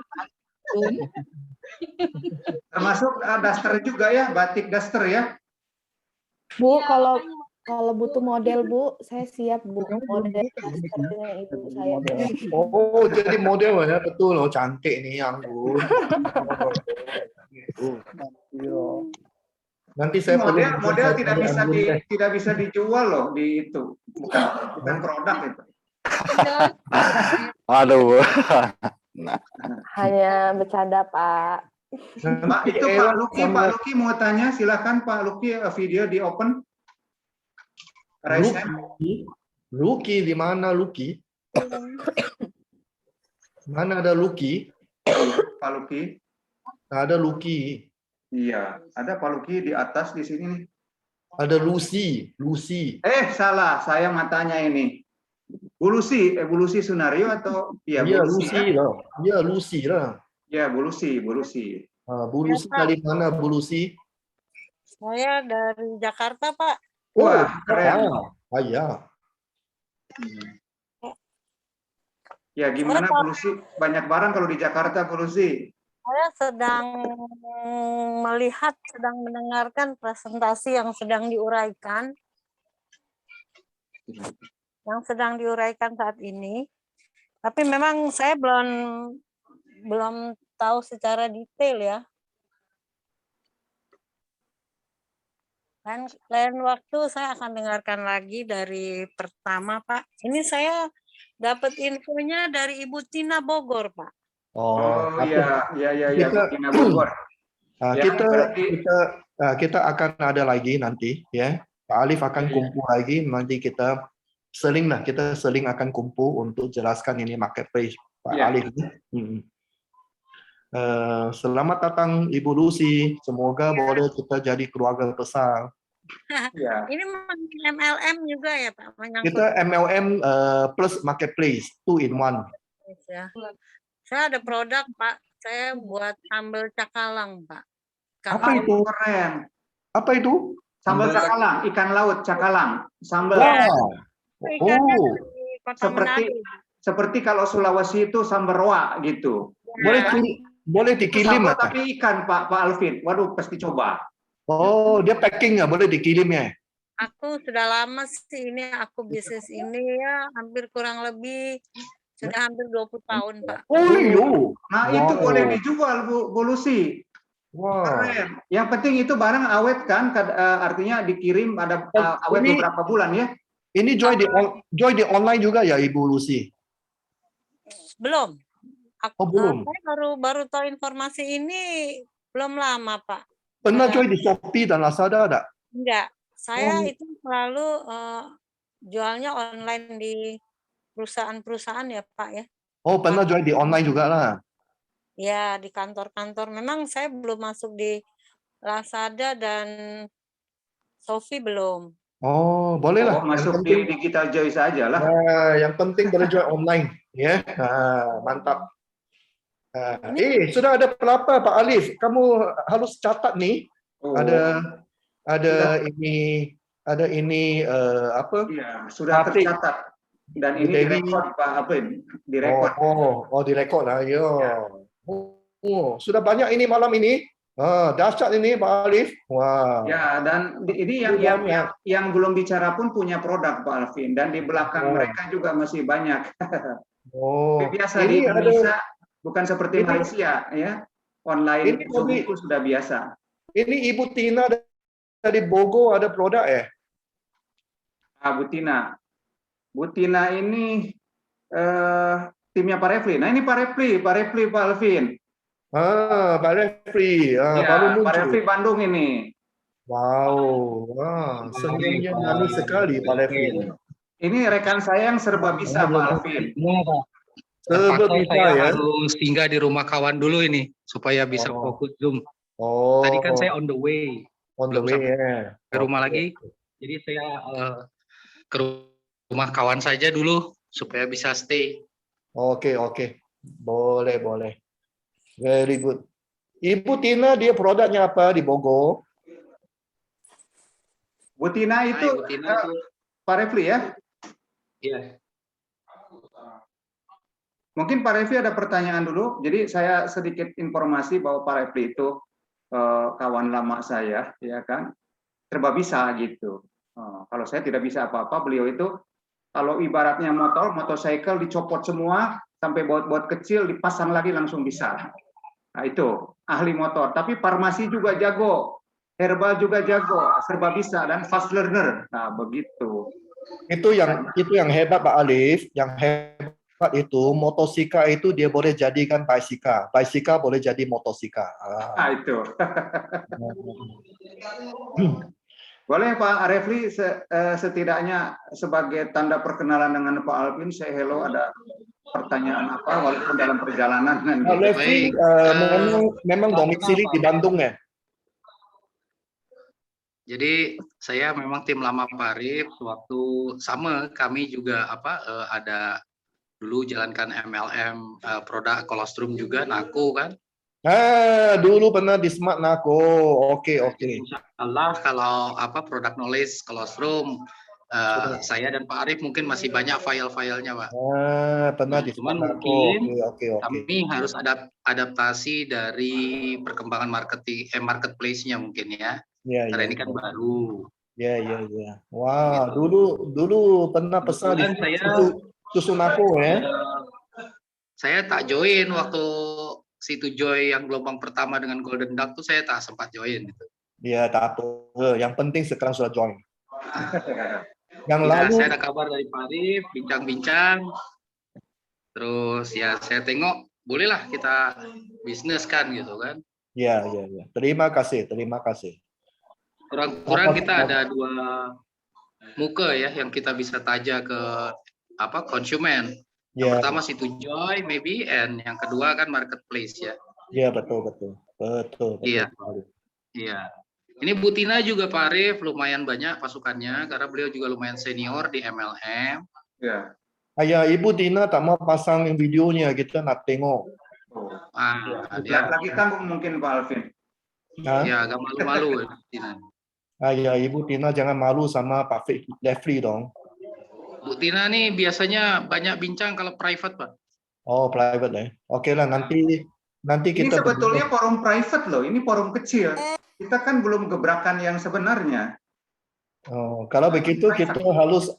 Termasuk daster juga ya, batik daster ya. Bu, kalau butuh model Bu, saya siap Bu. Model dasternya itu saya. Oh, jadi model ya, betul loh, cantik nih Anggun. Nanti saya Model tidak bisa dijual loh di itu. Bukan produk itu. Aduh. Hanya bercanda Pak. Pak, itu Pak Luki mau tanya, silakan Pak Luki, video di open. Luki di mana Luki? Mana ada Luki? Pak Luki. Ada Luki. Iya, ada Pak Luki di atas di sini nih. Ada Lucy. Salah, saya matanya ini. Bu Lucy Sunario atau Iya, Lucy lah. Iya, Lucy lah. Ya, Bu Lucy. Bu Lucy dari mana Bu Lucy? Saya dari Jakarta, Pak. Wah, keren. Ya. Ya, gimana Bu Lucy? Banyak barang kalau di Jakarta, Bu Lucy. Saya sedang mendengarkan presentasi yang sedang diuraikan. Saat ini. Tapi memang saya belum tahu secara detail ya. Dan lain waktu saya akan dengarkan lagi dari pertama, Pak. Ini saya dapat infonya dari Ibu Tina Bogor, Pak. Oh iya, Bu Tina Bogor. Ya, Kita berarti kita akan ada lagi nanti, ya. Pak Alif akan kumpul lagi, nanti kita seling akan kumpul untuk jelaskan ini marketplace Pak ya. Alif. Selamat datang Ibu Lucy, semoga boleh kita jadi keluarga besar. Ya. Ini MLM juga ya Pak? Kita MLM plus marketplace, 2 in 1. Ya. Saya ada produk Pak, saya buat sambal cakalang Pak. Apa itu? Keren. Apa itu? Sambal cakalang, ikan laut cakalang. Sambal. Wow. Ikannya Oh, dari Kota Manado. Seperti kalau Sulawesi itu sambal roa gitu. boleh dikirim Sambal ya? tapi ikan Pak Alvin. Waduh, pasti coba. Oh, dia packing nggak boleh dikirim ya? Aku sudah lama sih ini aku bisnis ini ya, hampir kurang lebih sudah hampir 20 tahun Pak. Oh, iya. Nah, itu boleh dijual Bu Lucy. Wow. Keren. Yang penting itu barang awet kan, artinya dikirim ada awet Ini- beberapa bulan ya. Ini join di online juga ya Ibu Lucy? Belum. Oh, belum. Saya baru tahu informasi ini belum lama Pak. Pernah join di Shopee dan Lazada ada? Enggak, saya Oh. itu selalu jualnya online di perusahaan-perusahaan ya Pak ya. Oh, pernah join di online juga lah. Ya di kantor-kantor. Memang saya belum masuk di Lazada dan Shopee belum. Oh, boleh lah. Oh, masuk di Digital Joy saja lah. Nah, yang penting boleh join online, ya. Mantap. Sudah ada berapa Pak Alif? Kamu harus catat nih. Oh. Ada ini apa? Iya, sudah Batik. tercatat. Dan ini Dewi. direkod Pak Alvin, direkod. Direkod lah. Oh, sudah banyak ini malam ini. Dahsyat ini Pak Alif. Wah. Ya, dan ini yang belum bicara pun punya produk Pak Alvin, dan di belakang mereka juga masih banyak. Oh, Biasa di Indonesia, bukan seperti Malaysia ya. Online itu sudah biasa. Ini Ibu Tina dari Bogor ada produk ya? Bu Tina. Bu Tina ini timnya Pak Refli. Nah, ini Pak Refli Pak Alvin. Pak Refli. Ya, Pak Refli Bandung ini. Wow, senyumnya manis sekali Pak Refli. Ini rekan saya yang serba bisa Pak Alvin. Serba bisa ya. Harus singgah di rumah kawan dulu ini supaya bisa fokus Zoom. Oh. Tadi kan saya on the way. Ya. Ke rumah lagi. Jadi saya ke rumah kawan saja dulu supaya bisa stay. Oke. Boleh. Very good. Ibu Tina dia produknya apa di Bogor? Bu Tina itu Pak Refli ya? Iya. Mungkin Pak Refli ada pertanyaan dulu. Jadi saya sedikit informasi bahwa Pak Refli itu kawan lama saya, ya kan? Serba bisa gitu. Kalau saya tidak bisa apa-apa, beliau itu kalau ibaratnya motorcycle dicopot semua sampai baut-baut kecil dipasang lagi langsung bisa. Nah, itu ahli motor. Tapi farmasi juga jago, herbal juga jago, serba bisa dan fast learner. Nah, begitu. Itu yang hebat Pak Alif. Yang hebat itu motosika itu dia boleh jadikan bicycle boleh jadi motosika. Itu. Boleh Pak Refli setidaknya sebagai tanda perkenalan dengan Pak Alvin, say hello, ada pertanyaan apa walaupun dalam perjalanan. Pak Refli memang domisili di Bandung ya? Jadi saya memang tim lama Pak Arif, waktu sama kami juga ada dulu jalankan MLM produk kolostrum juga, Nako kan. Dulu pernah di Smart Nako. Oke. Allah kalau produk knowledge kolostrum saya dan Pak Arif mungkin masih banyak file-filenya Pak. Pernah di Cuman Smart Nako. Mungkin kami harus adaptasi dari perkembangan marketplace-nya mungkin ya. Karena ini kan baru. Iya. Wah, dulu pernah pesan di susu Nako ya. Saya tak join waktu situ Joy yang gelombang pertama dengan Golden Duck tuh saya tak sempat join gitu. Iya, tak apa. Yang penting sekarang sudah join. Yang ya, lalu saya ada kabar dari Pak Arif, bincang-bincang. Terus ya saya tengok bolehlah kita bisnis kan gitu kan. Ya, ya, ya. Terima kasih, terima kasih. Kurang-kurang kita ada 2 muka ya yang kita bisa tajak ke konsumen. Yang Ya, pertama situ Joy maybe, and yang kedua kan marketplace ya. ya betul, betul. Betul, betul. Iya. Iya. Ini Bu Tina juga Pak Arif lumayan banyak pasukannya karena beliau juga lumayan senior di MLM. Ya. Ayah, Ibu Tina tak mau pasang videonya, kita nak tengok. Dia Lagi tanggung mungkin Pak Alvin. ya agak malu-malu Bu Tina. Ayah, Ibu Tina jangan malu sama Pak Lefri dong. Bu Tina nih biasanya banyak bincang kalau private Pak. Oh, private ya. Oke lah, nanti Ini kita sebetulnya forum private loh, ini forum kecil. Kita kan belum gebrakan yang sebenarnya. Oh, kalau begitu kita harus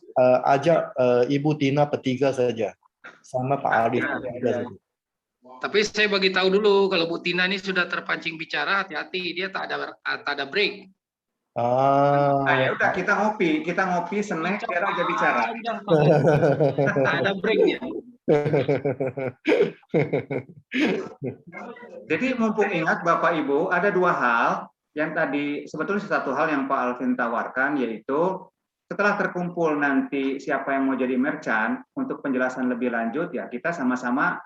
ajak Ibu Tina bertiga saja sama Pak Arif. Tapi saya bagi tahu dulu kalau Bu Tina ini sudah terpancing bicara, hati-hati dia tak ada break. Nah, ya udah kita ngopi snack biar aja bicara. Tak ada breaknya. Jadi mumpung ingat Bapak Ibu, ada 2 hal yang tadi sebetulnya satu hal yang Pak Alvin tawarkan, yaitu setelah terkumpul nanti siapa yang mau jadi merchant, untuk penjelasan lebih lanjut ya kita sama-sama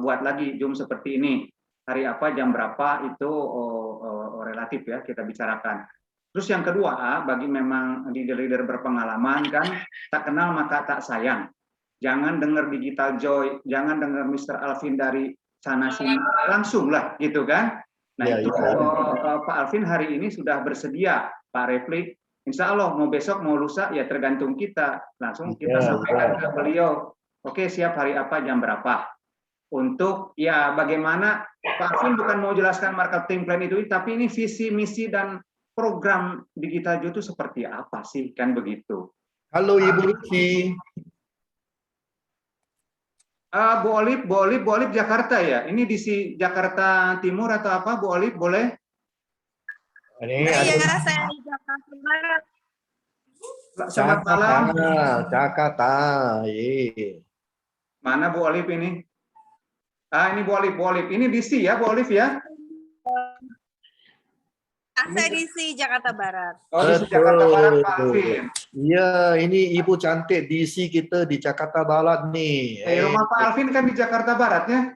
buat lagi Zoom seperti ini. Hari apa, jam berapa itu relatif ya kita bicarakan. Terus yang kedua, bagi memang leader-leader berpengalaman kan, tak kenal maka tak sayang. Jangan dengar Digital Joy, jangan dengar Mr. Alvin dari sana sini, langsung lah gitu kan. Nah Ya, itu ya. Pak Alvin hari ini sudah bersedia, Pak Refli. Insya Allah mau besok mau lusa ya tergantung kita. Langsung kita sampaikan ke beliau. Oke, siap hari apa, jam berapa. Untuk ya bagaimana Pak Alvin bukan mau jelaskan marketing plan itu, tapi ini visi, misi dan program Digital Joy itu seperti apa sih, kan begitu. Halo Ibu Lucy. Bu Olip Jakarta ya. Ini di Jakarta Timur atau apa, Bu Olip boleh? Ini Iya, saya di Jakarta Barat. Selamat malam. Jakarta. Ye. Mana Bu Olip ini? Ini Bu Olip. Ini DC ya, Bu Olip ya? Saya di Jakarta Barat. Oh, di Jakarta Barat, Pak Alvin. Iya, ini Ibu cantik DC kita di Jakarta Barat nih. Rumah Pak Alvin kan di Jakarta Barat ya?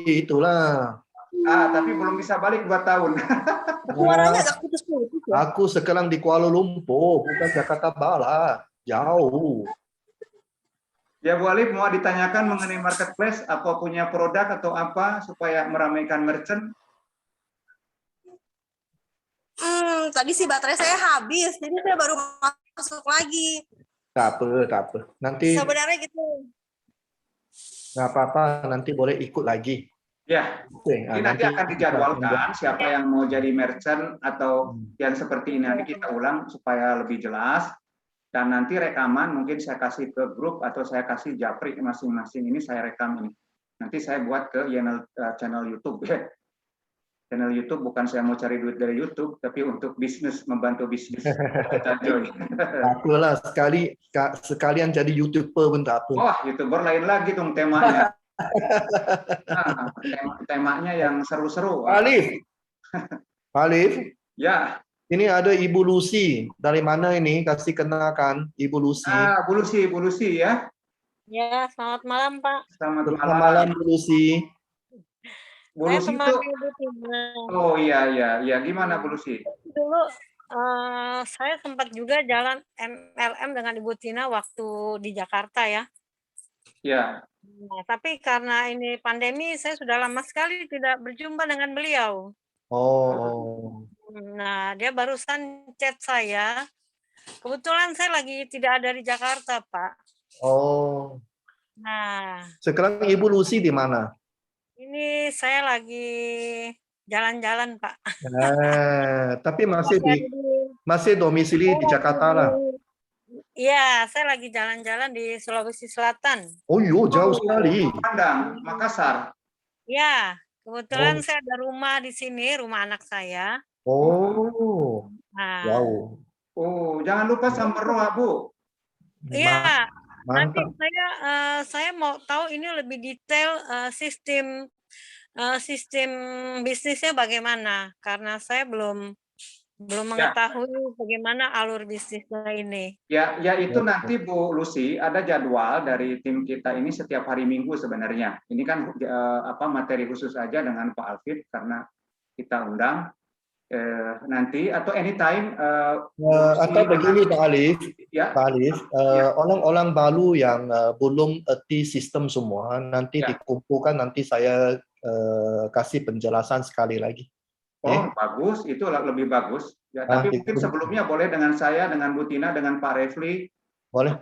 Itulah. Tapi belum bisa balik 2 tahun. Suaranya agak putus-putus ya. Aku sekarang di Kuala Lumpur, bukan Jakarta Barat. Jauh. Ya Bu Alip, mau ditanyakan mengenai marketplace, apa punya produk atau apa supaya meramaikan merchant? Tadi sih baterai saya habis, jadi saya baru masuk lagi. Tak apa. Nanti Sebenarnya gitu. nggak apa-apa, nanti boleh ikut lagi. Ya, ini nanti akan dijadwalkan siapa yang mau jadi merchant atau yang seperti ini, nanti kita ulang supaya lebih jelas. Dan nanti rekaman mungkin saya kasih ke grup atau saya kasih japri masing-masing, ini saya rekam ini. Nanti saya buat ke channel YouTube ya. Channel YouTube bukan saya mau cari duit dari YouTube, tapi untuk bisnis, membantu bisnis. Aku lah sekalian jadi YouTuber pun tak apa. Wah, YouTuber lain lagi dong temanya. Temanya yang seru-seru. Alif. Ya. Ini ada Ibu Lucy. Dari mana ini? Kasih kenalkan Ibu Lucy. Bu Lucy ya. Ya, selamat malam Pak. Selamat malam Bu Lucy. Bu Lucy itu. Oh iya. Gimana Bu Lucy? Dulu saya sempat juga jalan MLM dengan Ibu Tina waktu di Jakarta ya. Ya. Nah, tapi karena ini pandemi, saya sudah lama sekali tidak berjumpa dengan beliau. Oh. Nah, dia barusan chat saya. Kebetulan saya lagi tidak ada di Jakarta, Pak. Oh. Nah. Sekarang Ibu Lucy di mana? Ini saya lagi jalan-jalan, Pak. Tapi masih domisili di Jakarta lah. Iya, saya lagi jalan-jalan di Sulawesi Selatan. Oh iya, jauh sekali. Padang, Makassar. Ya, kebetulan saya ada rumah di sini, rumah anak saya. Oh, jauh. Oh, jangan lupa Samperoa, Bu. Iya, nanti saya mau tahu ini lebih detail sistem sistem bisnisnya bagaimana? Karena saya belum Ya, mengetahui bagaimana alur bisnisnya ini. ya itu nanti Bu Lucy ada jadwal dari tim kita ini setiap hari Minggu sebenarnya. Ini kan materi khusus aja dengan Pak Alfred karena kita undang nanti atau anytime. Atau begini Pak Alif, ya. Pak Alif, orang-orang baru yang belum erti sistem semua nanti dikumpulkan, nanti saya kasih penjelasan sekali lagi. Oh, bagus, itu lebih bagus. Ya, tapi mungkin sebelumnya boleh dengan saya, dengan Bu Tina, dengan Pak Refli, boleh,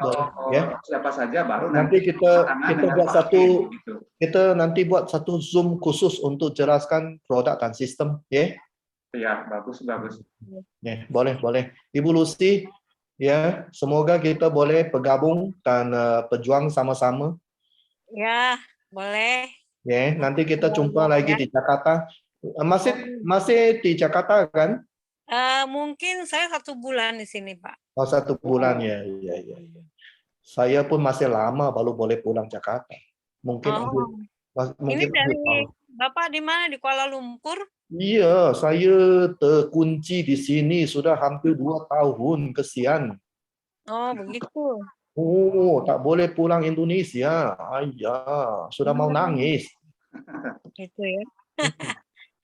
ya. Siapa saja baru nanti kita buat satu, gitu. kita nanti buat satu Zoom khusus untuk jelaskan produk dan sistem, ya. Ya, bagus. Ya, boleh. Ibu Lucy, ya, semoga kita boleh bergabung dan berjuang sama-sama. Ya, boleh. Ya, nanti kita jumpa lagi di Jakarta. Masih di Jakarta kan? Mungkin saya 1 bulan di sini, Pak. Oh, 1 bulan ya. Saya pun masih lama baru boleh pulang Jakarta. Mungkin ini dari Bapak di mana? Di Kuala Lumpur? Iya, saya terkunci di sini sudah hampir 2 tahun, kesian. Oh, begitu. Oh, tak boleh pulang Indonesia. Ayah, sudah mau nangis. Gitu ya.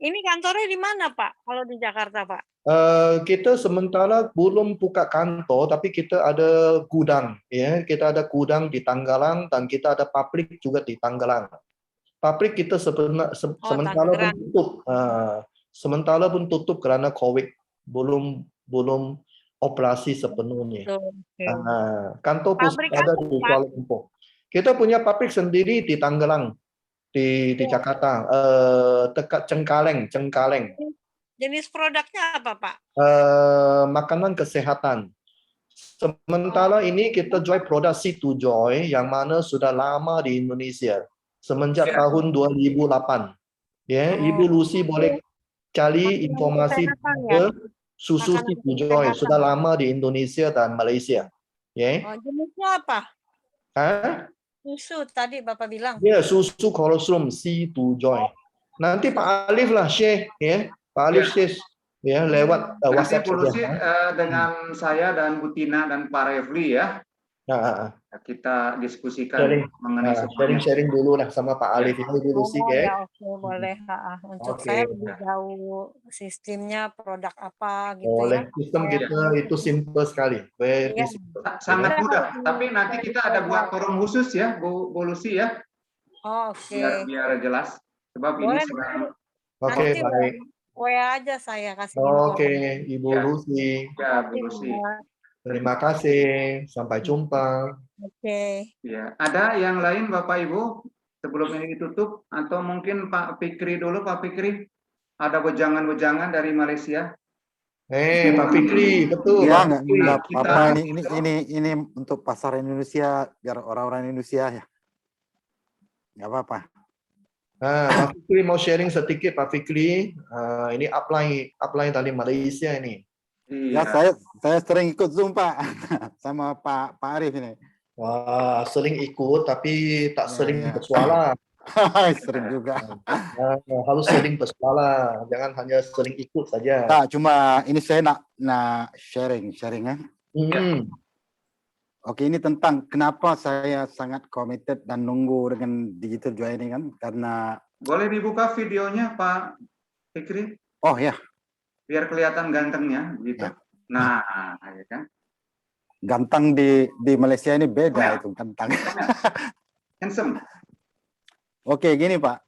Ini kantornya di mana, Pak? Kalau di Jakarta, Pak? Kita sementara belum buka kantor, tapi kita ada gudang. Ya, kita ada gudang di Tanggalang dan kita ada pabrik juga di Tanggalang. Pabrik kita sementara pun tutup. Sementara pun tutup karena COVID, belum operasi sepenuhnya. Kantor pusat ada di Kuala Lumpur. Kita punya pabrik sendiri di Tanggalang. Di Jakarta, dekat Cengkareng. Jenis produknya apa, Pak? Makanan kesehatan. Sementara ini kita jual produk Situ Joy yang mana sudah lama di Indonesia semenjak tahun 2008. Ya, Ibu Lucy boleh cari informasi ke susu Situ Joy, sudah lama di Indonesia dan Malaysia. Ya. Jenisnya apa? Susu tadi Bapak bilang. Ya, susu kolostrum Situ Joy. Nanti Pak Alif lah share, ya. Pak Alif share ya lewat WhatsApp saja. Dengan saya dan Bu Tina dan Pak Refli ya. Kita diskusikan mengenai sharing dulu lah sama Pak Alif itu dulu sih, ya. Oke, boleh. Untuk saya lebih jauh sistemnya produk apa gitu boleh. ya. Sistem kita itu simple sekali. Sangat mudah. Tapi nanti kita ada buat forum khusus ya, Bu Lucy ya. Oke. Biar jelas. Sebab boleh, ini sedang. Oke, baik. WA aja saya kasih. Oke, Ibu Lucy. Ya, Bu Lucy. Terima kasih. Sampai jumpa. Oke. Ya, ada yang lain Bapak Ibu sebelum ini ditutup atau mungkin Pak Fikri dulu, Pak Fikri. Ada wejangan-wejangan dari Malaysia. Pak Fikri, betul. Ya, enggak apa-apa, ini untuk pasar Indonesia biar orang-orang Indonesia ya. Enggak apa-apa. Pak Fikri mau sharing sedikit, Pak Fikri. Ini upline dari Malaysia ini. Ya, saya sering ikut Zoom, Pak, sama Pak Arif ini. Wah, sering ikut tapi tak sering bersuara. Sering juga. Harus sering bersuara, jangan hanya sering ikut saja. Tak, cuma ini saya nak sharing kan. Oke, ini tentang kenapa saya sangat committed dan nunggu dengan Digital Joy ini kan, karena. Boleh dibuka videonya Pak Fikri? Oh ya. Biar kelihatan gantengnya gitu. Ya. Nah, ya kan. Ganteng di Malaysia ini beda itu ganteng. Handsome. Oke, gini Pak.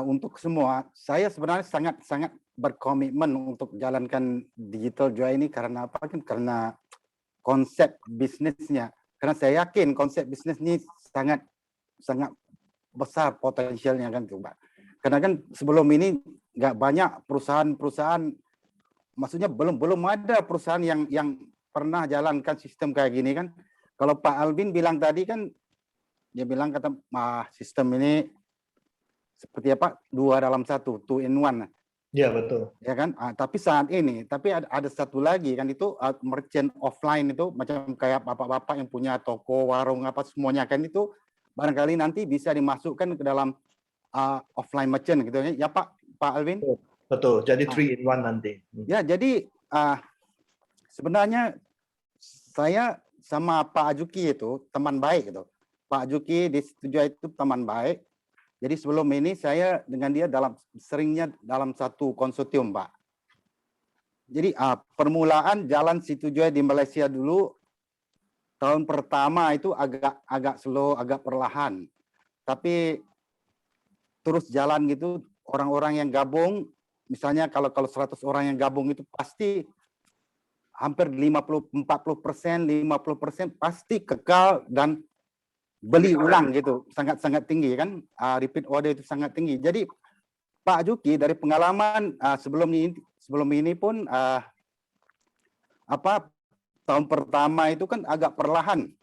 Untuk semua, saya sebenarnya sangat berkomitmen untuk jalankan Digital Joy ini karena apa? Karena konsep bisnisnya. Karena saya yakin konsep bisnis ini sangat besar potensialnya kan, Pak. Karena kan sebelum ini nggak banyak perusahaan-perusahaan. Maksudnya belum ada perusahaan yang pernah jalankan sistem kayak gini kan. Kalau Pak Albin bilang tadi kan, dia bilang sistem ini seperti apa 2 dalam 1, 2 in 1. Iya betul. Ya kan. Tapi saat ini, ada satu lagi kan itu merchant offline itu macam kayak bapak-bapak yang punya toko, warung apa semuanya kan itu barangkali nanti bisa dimasukkan ke dalam offline merchant gitu ya Pak Alvin. Betul. Jadi 3 in 1 nanti. Ya, jadi sebenarnya saya sama Pak Ajuki itu teman baik gitu. Pak Ajuki di Situjoy itu teman baik. Jadi sebelum ini saya dengan dia seringnya dalam satu konsorsium, Pak. Jadi permulaan jalan Situjoy di Malaysia dulu tahun pertama itu agak slow, agak perlahan. Tapi terus jalan gitu, orang-orang yang gabung, misalnya kalau 100 orang yang gabung itu pasti hampir 40%, 50% pasti kekal dan beli ulang gitu, sangat-sangat tinggi kan, repeat order itu sangat tinggi. Jadi Pak Juki dari pengalaman sebelum ini pun tahun pertama itu kan agak perlahan,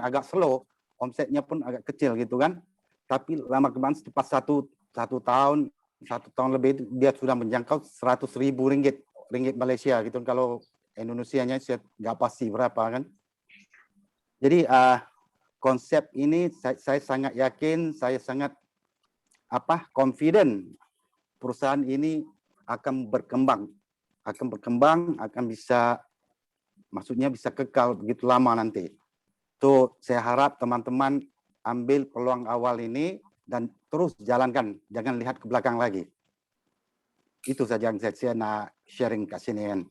agak slow, omsetnya pun agak kecil gitu kan. Tapi lama kemarin tepat satu tahun lebih dia sudah menjangkau 100.000 ringgit Malaysia gitu. Kalau Indonesianya saya nggak pasti berapa kan. Jadi konsep ini saya sangat yakin, saya sangat confident perusahaan ini akan berkembang, akan bisa, maksudnya bisa kekal begitu lama nanti. Tuh saya harap teman-teman ambil peluang awal ini dan terus jalankan, jangan lihat ke belakang lagi. Itu saja yang saya nak sharing ke sini kan.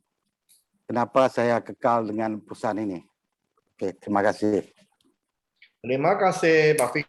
Kenapa saya kekal dengan perusahaan ini. Oke, terima kasih. Terima kasih Pak Fikri.